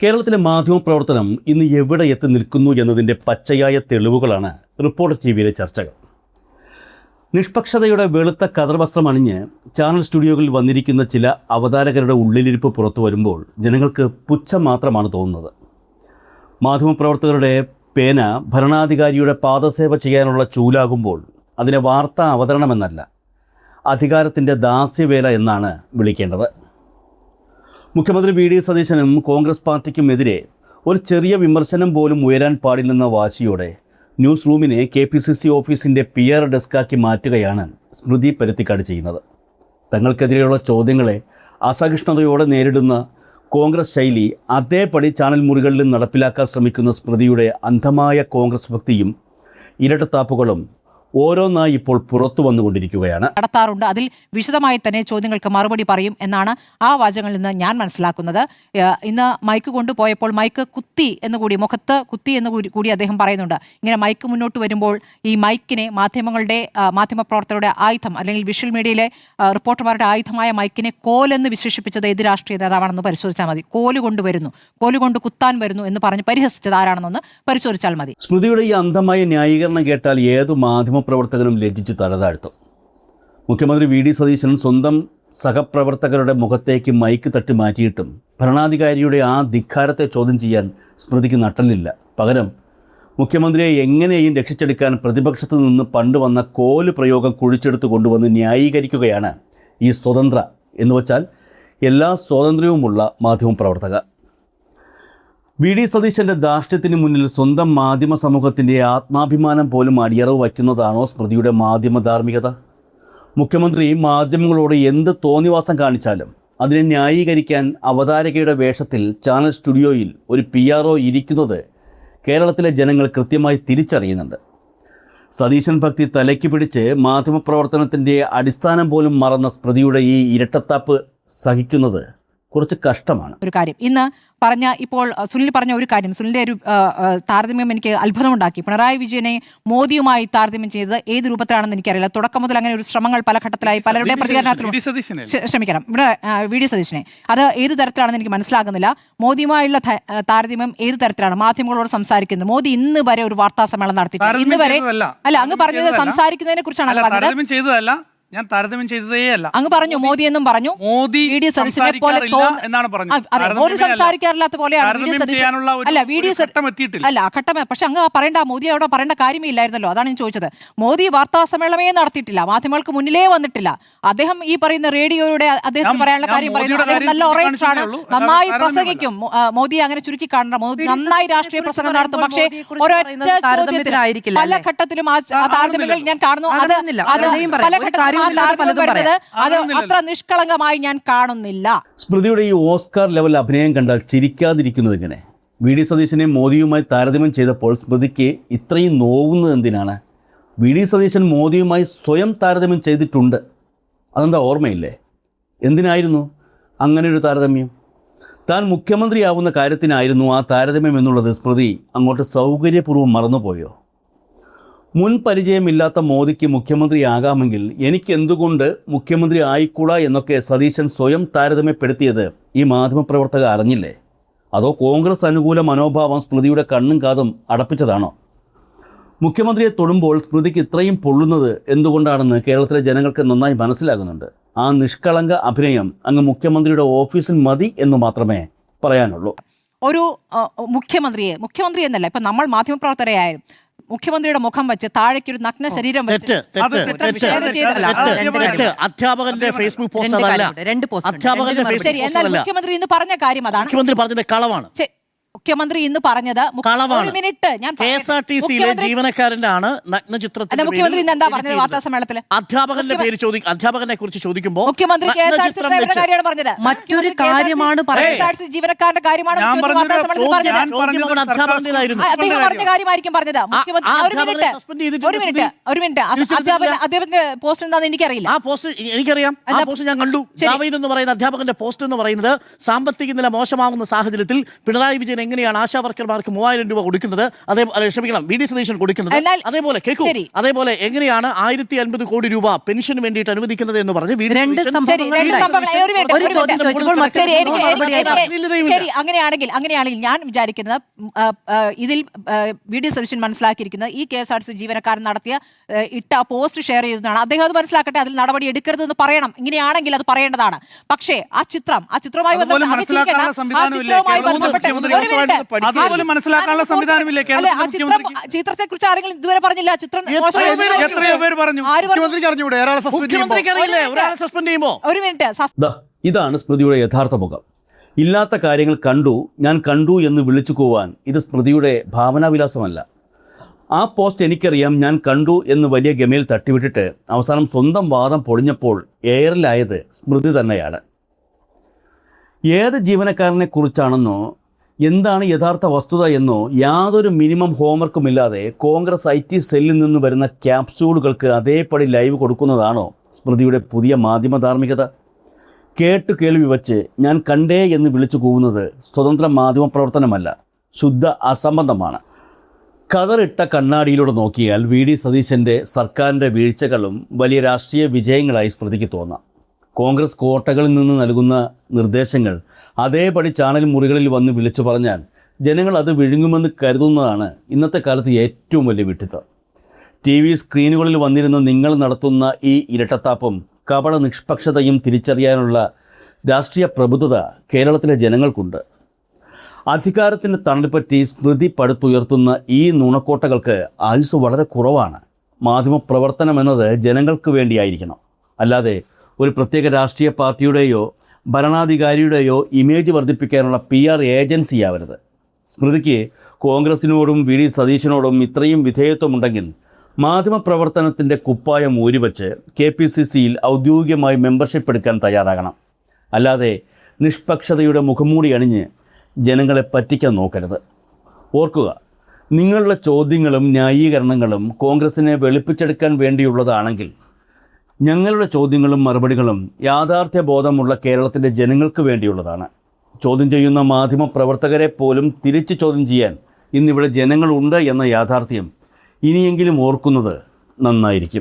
കേരളത്തിലെ മാധ്യമപ്രവർത്തനം ഇന്ന് എവിടെ എത്തി നിൽക്കുന്നു എന്നതിൻ്റെ പച്ചയായ തെളിവുകളാണ് റിപ്പോർട്ടർ ടിവിയിലെ ചർച്ചകൾ. നിഷ്പക്ഷതയുടെ വെളുത്ത കതർവസ്ത്രം അണിഞ്ഞ് ചാനൽ സ്റ്റുഡിയോകളിൽ വന്നിരിക്കുന്ന ചില അവതാരകരുടെ ഉള്ളിലിരിപ്പ് പുറത്തു വരുമ്പോൾ ജനങ്ങൾക്ക് പുച്ഛം മാത്രമാണ് തോന്നുന്നത്. മാധ്യമപ്രവർത്തകരുടെ പേന ഭരണാധികാരിയുടെ പാദസേവ ചെയ്യാനുള്ള ചൂലാകുമ്പോൾ അതിനെ വാർത്താ അവതരണമെന്നല്ല, അധികാരത്തിൻ്റെ ദാസ്യവേല എന്നാണ് വിളിക്കേണ്ടത്. മുഖ്യമന്ത്രി വി ഡി സതീശനും കോൺഗ്രസ് പാർട്ടിക്കുമെതിരെ ഒരു ചെറിയ വിമർശനം പോലും ഉയരാൻ പാടില്ലെന്ന വാശിയോടെ ന്യൂസ് റൂമിനെ KPCC ഓഫീസിൻ്റെ PR ഡെസ്കാക്കി മാറ്റുകയാണ് സ്മൃതി പരുത്തിക്കാട് ചെയ്യുന്നത്. തങ്ങൾക്കെതിരെയുള്ള ചോദ്യങ്ങളെ അസഹിഷ്ണുതയോടെ നേരിടുന്ന കോൺഗ്രസ് ശൈലി അതേപടി ചാനൽ മുറികളിലും നടപ്പിലാക്കാൻ ശ്രമിക്കുന്ന സ്മൃതിയുടെ അന്ധമായ കോൺഗ്രസ് ഭക്തിയും ഇരട്ടത്താപ്പുകളും ഓരോന്നായി ഇപ്പോൾ പുറത്തു വന്നുകൊണ്ടിരിക്കുകയാണ്. നടത്താറുണ്ട്. അതിൽ വിശദമായി തന്നെ ചോദ്യങ്ങൾക്ക് മറുപടി പറയും എന്നാണ് ആ വാചകങ്ങളിൽ നിന്ന് ഞാൻ മനസ്സിലാക്കുന്നത്. ഇന്ന് മൈക്ക് കൊണ്ടുപോയപ്പോൾ മൈക്ക് കുത്തി എന്നുകൂടി, മുഖത്ത് കുത്തി എന്നുകൂടി അദ്ദേഹം പറയുന്നുണ്ട്. ഇങ്ങനെ മൈക്ക് മുന്നോട്ട് വരുമ്പോൾ ഈ മൈക്കിനെ മാധ്യമപ്രവർത്തകരുടെ ആയുധം, അല്ലെങ്കിൽ വിഷ്വൽ മീഡിയയിലെ റിപ്പോർട്ടർമാരുടെ ആയുധമായ മൈക്കിനെ കോലെന്ന് വിശേഷിപ്പിച്ചത് ഏത് രാഷ്ട്രീയ നേതാവാണെന്ന് പരിശോധിച്ചാൽ മതി. കോലുകൊണ്ട് കുത്താൻ വരുന്നു എന്ന് പറഞ്ഞ് പരിഹസിച്ചത് ആരാണെന്നൊന്ന് പരിശോധിച്ചാൽ മതി. സ്മൃതിയുടെ ഈ അന്ധമായ ന്യായീകരണം കേട്ടാൽ ഏതു മാധ്യമപ്രവർത്തകനും ലജ്ജിച്ച് തലതാഴ്ത്തും. മുഖ്യമന്ത്രി വി ഡി സതീശൻ സ്വന്തം സഹപ്രവർത്തകരുടെ മുഖത്തേക്ക് മൈക്ക് തട്ടി മാറ്റിയിട്ടും ഭരണാധികാരിയുടെ ആ ധിക്കാരത്തെ ചോദ്യം ചെയ്യാൻ സ്മൃതിക്ക് നട്ടലില്ല. പകരം മുഖ്യമന്ത്രിയെ എങ്ങനെയും രക്ഷിച്ചെടുക്കാൻ പ്രതിപക്ഷത്ത് നിന്ന് പണ്ട് വന്ന കോല് പ്രയോഗം കുഴിച്ചെടുത്ത് കൊണ്ടുവന്ന് ന്യായീകരിക്കുകയാണ് ഈ സ്വതന്ത്ര എന്ന് വച്ചാൽ എല്ലാ സ്വാതന്ത്ര്യവുമുള്ള മാധ്യമപ്രവർത്തകർ. വി ഡി സതീശൻ്റെ ധാർഷ്ട്യത്തിന് മുന്നിൽ സ്വന്തം മാധ്യമ സമൂഹത്തിൻ്റെ ആത്മാഭിമാനം പോലും അടിയറവ് വയ്ക്കുന്നതാണോ സ്മൃതിയുടെ മാധ്യമ ധാർമ്മികത? മുഖ്യമന്ത്രി മാധ്യമങ്ങളോട് എന്ത് തോന്നിവാസം കാണിച്ചാലും അതിനെ ന്യായീകരിക്കാൻ അവതാരകയുടെ വേഷത്തിൽ ചാനൽ സ്റ്റുഡിയോയിൽ ഒരു PRO ഇരിക്കുന്നത് കേരളത്തിലെ ജനങ്ങൾ കൃത്യമായി തിരിച്ചറിയുന്നുണ്ട്. സതീശൻ ഭക്തി തലയ്ക്ക് പിടിച്ച് മാധ്യമപ്രവർത്തനത്തിൻ്റെ അടിസ്ഥാനം പോലും മറന്ന സ്മൃതിയുടെ ഈ ഇരട്ടത്താപ്പ് സഹിക്കുന്നത് കുറച്ച് കഷ്ടമാണ്. ഒരു കാര്യം ഇന്ന് ഇപ്പോൾ സുനിൽ പറഞ്ഞ ഒരു കാര്യം, സുനിലിൻ്റെ ഒരു താരതമ്യം എനിക്ക് അത്ഭുതമുണ്ടാക്കി. പിണറായി വിജയനെ മോദിയുമായി താരതമ്യം ചെയ്തത് ഏത് രൂപത്തിലാണെന്ന് എനിക്കറിയില്ല. തുടക്കം മുതൽ അങ്ങനെ ഒരു ശ്രമങ്ങൾ പല ഘട്ടത്തിലായി പലരുടെ പ്രതികരണത്തിലും ക്ഷമിക്കണം, ഇവിടെ വി ഡി സതീശനെ അത് ഏത് തരത്തിലാണെന്ന് എനിക്ക് മനസ്സിലാകുന്നില്ല. മോദിയുമായുള്ള താരതമ്യം ഏത് തരത്തിലാണ്? മാധ്യമങ്ങളോട് സംസാരിക്കുന്നത്. മോദി ഇന്ന് വരെ ഒരു വാർത്താ സമ്മേളനം നടത്തിയിട്ടുണ്ട്. ഇന്ന് വരെ അല്ല, അങ്ങ് പറഞ്ഞത് സംസാരിക്കുന്നതിനെ കുറിച്ചാണ് പറഞ്ഞത്. ഞാൻ താരതമ്യം ചെയ്തതേ അല്ല. അങ്ങ് പറഞ്ഞു മോദി എന്നും പറഞ്ഞു. മോദി വി ഡി സതീശനെ പോലെ എന്നാണ് പറഞ്ഞത്. മോദി സംസാരിക്കാറില്ലാത്ത പോലെയാണ് വി ഡി സതീശൻ. അല്ല, വി ഡി അല്ല ഘട്ടം. പക്ഷെ അങ്ങ് പറയേണ്ട, മോദി അവിടെ പറയേണ്ട കാര്യമേ ഇല്ലായിരുന്നല്ലോ. അതാണ് ഞാൻ ചോദിച്ചത്. മോദി വാർത്താ സമ്മേളനമേ നടത്തിയിട്ടില്ല, മാധ്യമങ്ങൾക്ക് മുന്നിലേ വന്നിട്ടില്ല. അദ്ദേഹം ഈ പറയുന്ന റേഡിയോയുടെ അദ്ദേഹം പറയാനുള്ള കാര്യം പറയുന്നു. അദ്ദേഹം നല്ല ഒറേറ്ററാണ്, നന്നായി പ്രസംഗിക്കും. മോദി അങ്ങനെ ചുരുക്കി കാണണം. മോദി നന്നായി രാഷ്ട്രീയ പ്രസംഗം നടത്തും. പക്ഷേ ഒരൊറ്റ ചോദ്യത്തിൽ പല ഘട്ടത്തിലും ആ താരതമ്യങ്ങൾ ഞാൻ കാണുന്നു. അത് പല ഘട്ടത്തിലും അത് അത്ര നിഷ്കളങ്കമായി ഞാൻ കാണുന്നില്ല. സ്മൃതിയുടെ ഈ ഓസ്കാർ ലെവൽ അഭിനയം കണ്ടാൽ ചിരിക്കാതിരിക്കുന്നത് എങ്ങനെ? വി ഡി സതീശനെ മോദിയുമായി താരതമ്യം ചെയ്തപ്പോൾ സ്മൃതിക്ക് ഇത്രയും നോവുന്നത് എന്തിനാണ്? വി ഡി സതീശൻ മോദിയുമായി സ്വയം താരതമ്യം ചെയ്തിട്ടുണ്ട്. അതെന്താ ഓർമ്മയില്ലേ? എന്തിനായിരുന്നു അങ്ങനെ ഒരു താരതമ്യം? താൻ മുഖ്യമന്ത്രിയാവുന്ന കാര്യത്തിനായിരുന്നു ആ താരതമ്യം എന്നുള്ളത് സ്മൃതി അങ്ങോട്ട് സൗകര്യപൂർവ്വം മറന്നുപോയോ? മുൻ പരിചയമില്ലാത്ത മോദിക്ക് മുഖ്യമന്ത്രിയാകാമെങ്കിൽ എനിക്ക് എന്തുകൊണ്ട് മുഖ്യമന്ത്രി ആയിക്കൂടാ എന്നൊക്കെ സതീശൻ സ്വയം താരതമ്യപ്പെടുത്തിയത് ഈ മാധ്യമപ്രവർത്തകർ അറിഞ്ഞില്ലേ? അതോ കോൺഗ്രസ് അനുകൂല മനോഭാവം സ്മൃതിയുടെ കണ്ണും കാതും അടപ്പിച്ചതാണോ? മുഖ്യമന്ത്രിയെ തൊടുമ്പോൾ സ്മൃതിക്ക് ഇത്രയും പൊള്ളുന്നത് എന്തുകൊണ്ടാണെന്ന് കേരളത്തിലെ ജനങ്ങൾക്ക് നന്നായി മനസ്സിലാകുന്നുണ്ട്. ആ നിഷ്കളങ്ക അഭിനയം അങ്ങ് മുഖ്യമന്ത്രിയുടെ ഓഫീസിൽ മതി എന്ന് മാത്രമേ പറയാനുള്ളൂ. ഒരു മുഖ്യമന്ത്രി എന്നല്ല, ഇപ്പം നമ്മൾ മാധ്യമപ്രവർത്തകരെയായാലും മുഖ്യമന്ത്രിയുടെ മുഖം വെച്ച് താഴേക്കൊരു നഗ്ന ശരീരം വെച്ച് അധ്യാപകന്റെ ഫേസ്ബുക്ക് പോസ്റ്റ് അതല്ല. മുഖ്യമന്ത്രി ഇന്ന് പറഞ്ഞ കാര്യം അതാണ്. മുഖ്യമന്ത്രി പറഞ്ഞത് കളവാണ്. മുഖ്യമന്ത്രി ഇന്ന് പറഞ്ഞത് ഒരു മിനിറ്റ്, ഞാൻ KSRTCയിലെ ജീവനക്കാരന്റെ ആണ് നഗ്നചിത്രത്തിൽ. മുഖ്യമന്ത്രി ഇന്ന് എന്താ പറഞ്ഞത് വാർത്താ സമ്മേളനത്തിൽ? അധ്യാപകന്റെ പേര് അധ്യാപകനെ കുറിച്ച് ചോദിക്കുമ്പോൾ മുഖ്യമന്ത്രി KSRTC കാര്യമാണ് പറഞ്ഞത്. മറ്റൊരു കാര്യമാണ് ജീവനക്കാരന്റെ കാര്യമാണ് വാർത്താ സമ്മേളനത്തിൽ പറഞ്ഞത്. അദ്ദേഹം പറഞ്ഞ കാര്യമായിരിക്കും പറഞ്ഞത്. ഒരു മിനിറ്റ് അദ്ദേഹത്തിന്റെ പോസ്റ്റ് എന്താണെന്ന് എനിക്കറിയില്ല. ആ പോസ്റ്റ് എനിക്കറിയാം. ആ പോസ്റ്റ് ഞാൻ കണ്ടു. ജാവേദ് എന്ന് പറയുന്ന അധ്യാപകന്റെ പോസ്റ്റ് എന്ന് പറയുന്നത് സാമ്പത്തിക നില മോശമാകുന്ന സാഹചര്യത്തിൽ പിണറായി വിജയൻ എങ്ങനെയാണ് ആശാ വർക്കർമാർക്ക് 3000 രൂപ കൊടുക്കുന്നത്, ക്ഷമിക്കണം വി ഡി സതീശൻ കൊടുക്കുന്നത്, എന്നാൽ- അതേപോലെ കേൾക്കൂ, ശരി. അതേപോലെ എങ്ങനെയാണ് 1050 കോടി രൂപ പെൻഷന് വേണ്ടിയിട്ട് അനുവദിക്കുന്നത് എന്ന് പറഞ്ഞ് വി ഡി രണ്ട് സതീശൻ സംഭവങ്ങൾ ശരി, രണ്ട് ഉണ്ടായി. സംഭവങ്ങൾ. ഒരു മിനിറ്റ്, ഒരു ഒരു ചോദ്യം മിനിറ്റ്. ചോദിച്ചപ്പോൾ മറ്റൊരു ശരി, എനിക്ക് മറുപടി എനിക്ക് ശരി, അങ്ങനെയാണെങ്കിൽ ഞാൻ വിചാരിക്കുന്നത് ഇതിൽ വി ഡി സതീശൻ മനസ്സിലാക്കിയിരിക്കുന്നത് ഈ KSRTC ജീവനക്കാരൻ നടത്തിയ ഇട്ട പോസ്റ്റ് ഷെയർ ചെയ്തതാണ്. അദ്ദേഹം അത് മനസ്സിലാക്കട്ടെ, അതിൽ നടപടി എടുക്കരുതെന്ന് പറയണം. ഇങ്ങനെയാണെങ്കിൽ അത് പറയേണ്ടതാണ്. പക്ഷേ ആ ചിത്രവുമായി അതുപോലും മനസ്സിലാക്കാനുള്ള സംവിധാനമില്ലേ? അതുപോലും മനസ്സിലാക്കാനുള്ള സംവിധാനമില്ലേ കേരളത്തിലെ മുഖ്യമന്ത്രിക്ക്? ചിത്രത്തെ കുറിച്ച് ആരെങ്കിലും ഇതുവരെ പറഞ്ഞില്ല. ചിത്രം എത്രയോ പേര് പറഞ്ഞു. മുഖ്യമന്ത്രിക്ക് അറിയില്ലേ ഒരാളെ സസ്പെൻഡ് ചെയ്യുമ്പോ? ഒരു മിനിറ്റ്. ദാ ഇതാണ് സ്മൃതിയുടെ യഥാർത്ഥ മുഖം. ഇല്ലാത്ത കാര്യങ്ങൾ ഞാൻ കണ്ടു എന്ന് വിളിച്ചു പോവാൻ ഇത് സ്മൃതിയുടെ ഭാവനാവിലാസമല്ല. ആ പോസ്റ്റ് എനിക്കറിയാം, ഞാൻ കണ്ടു എന്ന് വലിയ ഗമയിൽ തട്ടിവിട്ടിട്ട് അവസാനം സ്വന്തം വാദം പൊളിഞ്ഞപ്പോൾ എയറിലായത് സ്മൃതി തന്നെയാണ്. ഏത് ജീവനക്കാരനെ കുറിച്ചാണെന്നോ എന്താണ് യഥാർത്ഥ വസ്തുത എന്നോ യാതൊരു മിനിമം ഹോംവർക്കുമില്ലാതെ കോൺഗ്രസ് IT സെല്ലിൽ നിന്ന് വരുന്ന ക്യാപ്സ്യൂളുകൾക്ക് അതേപടി ലൈവ് കൊടുക്കുന്നതാണോ സ്മൃതിയുടെ പുതിയ മാധ്യമ ധാർമ്മികത? കേൾവി വച്ച് ഞാൻ കണ്ടേ എന്ന് വിളിച്ചു കൂവുന്നത് സ്വതന്ത്ര മാധ്യമ പ്രവർത്തനമല്ല, ശുദ്ധ അസംബന്ധമാണ്. കതറിട്ട കണ്ണാടിയിലൂടെ നോക്കിയാൽ വി ഡി സതീശൻ്റെ സർക്കാരിൻ്റെ വീഴ്ചകളും വലിയ രാഷ്ട്രീയ വിജയങ്ങളായി സ്മൃതിക്ക് തോന്നാം. കോൺഗ്രസ് കോട്ടകളിൽ നിന്ന് നൽകുന്ന നിർദ്ദേശങ്ങൾ അതേപടി ചാനൽ മുറികളിൽ വന്ന് വിളിച്ചു പറഞ്ഞാൽ ജനങ്ങൾ അത് വിഴുങ്ങുമെന്ന് കരുതുന്നതാണ് ഇന്നത്തെ കാലത്ത് ഏറ്റവും വലിയ വിഡ്ഢിത്തം. TV സ്ക്രീനുകളിൽ വന്നിരുന്ന് നിങ്ങൾ നടത്തുന്ന ഈ ഇരട്ടത്താപ്പും കപട നിഷ്പക്ഷതയും തിരിച്ചറിയാനുള്ള രാഷ്ട്രീയ പ്രബുദ്ധത കേരളത്തിലെ ജനങ്ങൾക്കുണ്ട്. അധികാരത്തിൻ്റെ തണൽപ്പറ്റി സ്മൃതി പടുത്തുയർത്തുന്ന ഈ നുണക്കോട്ടകൾക്ക് ആയുസ് വളരെ കുറവാണ്. മാധ്യമപ്രവർത്തനം എന്നത് ജനങ്ങൾക്ക് വേണ്ടിയായിരിക്കണം, അല്ലാതെ ഒരു പ്രത്യേക രാഷ്ട്രീയ പാർട്ടിയുടെയോ ഭരണാധികാരിയുടെയോ ഇമേജ് വർദ്ധിപ്പിക്കാനുള്ള PR ഏജൻസിയാവരുത്. സ്മൃതിക്ക് കോൺഗ്രസിനോടും വി ഡി സതീശനോടും ഇത്രയും വിധേയത്വമുണ്ടെങ്കിൽ മാധ്യമപ്രവർത്തനത്തിൻ്റെ കുപ്പായം ഊരിവെച്ച് KPCCയിൽ ഔദ്യോഗികമായി മെമ്പർഷിപ്പ് എടുക്കാൻ തയ്യാറാകണം. അല്ലാതെ നിഷ്പക്ഷതയുടെ മുഖംമൂടി അണിഞ്ഞ് ജനങ്ങളെ പറ്റിക്കാൻ നോക്കരുത്. ഓർക്കുക, നിങ്ങളുടെ ചോദ്യങ്ങളും ന്യായീകരണങ്ങളും കോൺഗ്രസിനെ വെളുപ്പിച്ചെടുക്കാൻ വേണ്ടിയുള്ളതാണെങ്കിൽ ഞങ്ങളുടെ ചോദ്യങ്ങളും മറുപടികളും യാഥാർത്ഥ്യബോധമുള്ള കേരളത്തിൻ്റെ ജനങ്ങൾക്ക് വേണ്ടിയുള്ളതാണ്. ചോദ്യം ചെയ്യുന്ന മാധ്യമ പ്രവർത്തകരെ പോലും തിരിച്ച് ചോദ്യം ചെയ്യാൻ ഇന്നിവിടെ ജനങ്ങളുണ്ട് എന്ന യാഥാർത്ഥ്യം ഇനിയെങ്കിലും ഓർക്കുന്നത് നന്നായിരിക്കും.